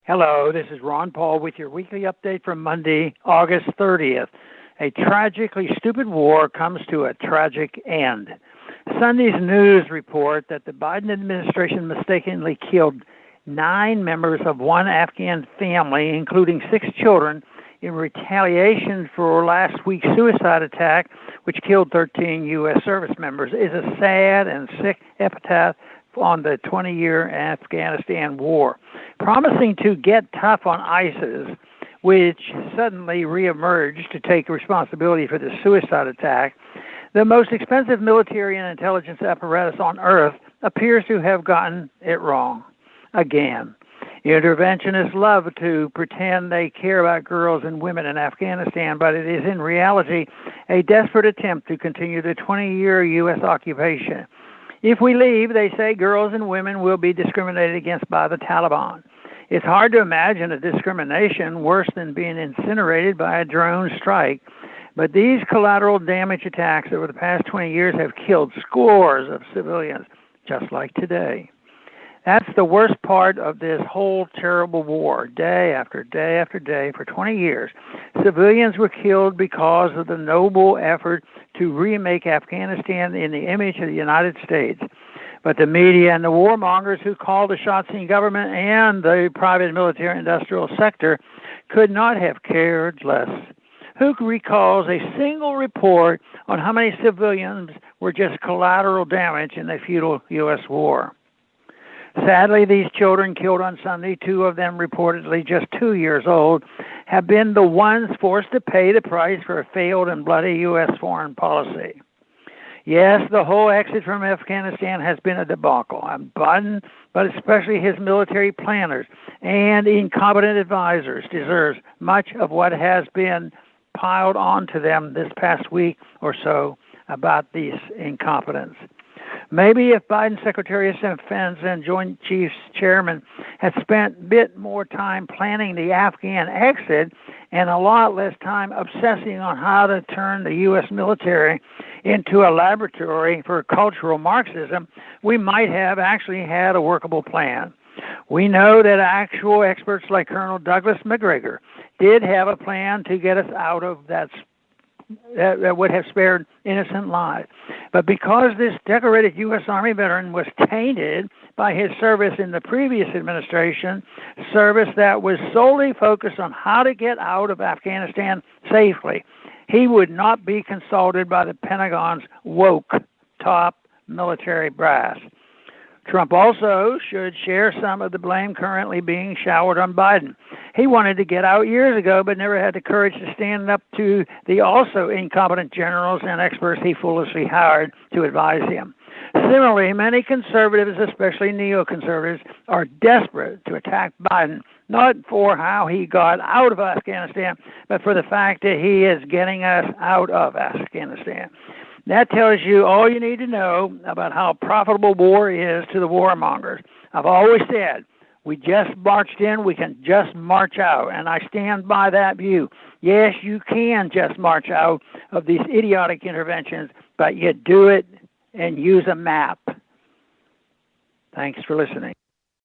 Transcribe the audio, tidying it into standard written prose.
Hello, this is Ron Paul with your weekly update from Monday, August 30th. A tragically stupid war comes to a tragic end. Sunday's news report that the Biden administration mistakenly killed 9 members of one Afghan family, including 6 children, in retaliation for last week's suicide attack, which killed 13 U.S. service members, is a sad and sick epitaph on the 20-year Afghanistan war. Promising to get tough on ISIS, which suddenly reemerged to take responsibility for the suicide attack, the most expensive military and intelligence apparatus on earth appears to have gotten it wrong again. Interventionists love to pretend they care about girls and women in Afghanistan, but it is in reality a desperate attempt to continue the 20-year U.S. occupation. If we leave, they say girls and women will be discriminated against by the Taliban. It's hard to imagine a discrimination worse than being incinerated by a drone strike. But these collateral damage attacks over the past 20 years have killed scores of civilians, just like today. That's the worst part of this whole terrible war. Day after day after day for 20 years, civilians were killed because of the noble effort to remake Afghanistan in the image of the United States. But the media and the warmongers who call the shots in government and the private military industrial sector could not have cared less. Who recalls a single report on how many civilians were just collateral damage in the futile U.S. war? Sadly, these children killed on Sunday, 2 of them reportedly just 2 years old, have been the ones forced to pay the price for a failed and bloody U.S. foreign policy. Yes, the whole exit from Afghanistan has been a debacle. Biden, but especially his military planners and incompetent advisors, deserves much of what has been piled onto them this past week or so about this incompetence. Maybe if Biden's Secretary of Defense and Joint Chiefs Chairman had spent a bit more time planning the Afghan exit and a lot less time obsessing on how to turn the U.S. military into a laboratory for cultural Marxism, we might have actually had a workable plan. We know that actual experts like Colonel Douglas Macgregor did have a plan to get us out of that would have spared innocent lives. But because this decorated U.S. Army veteran was tainted by his service in the previous administration, service that was solely focused on how to get out of Afghanistan safely, he would not be consulted by the Pentagon's woke top military brass. Trump also should share some of the blame currently being showered on Biden. He wanted to get out years ago, but never had the courage to stand up to the also incompetent generals and experts he foolishly hired to advise him. Similarly, many conservatives, especially neoconservatives, are desperate to attack Biden, not for how he got out of Afghanistan, but for the fact that he is getting us out of Afghanistan. That tells you all you need to know about how profitable war is to the warmongers. I've always said, we just marched in, we can just march out, and I stand by that view. Yes, you can just march out of these idiotic interventions, but you do it and use a map. Thanks for listening.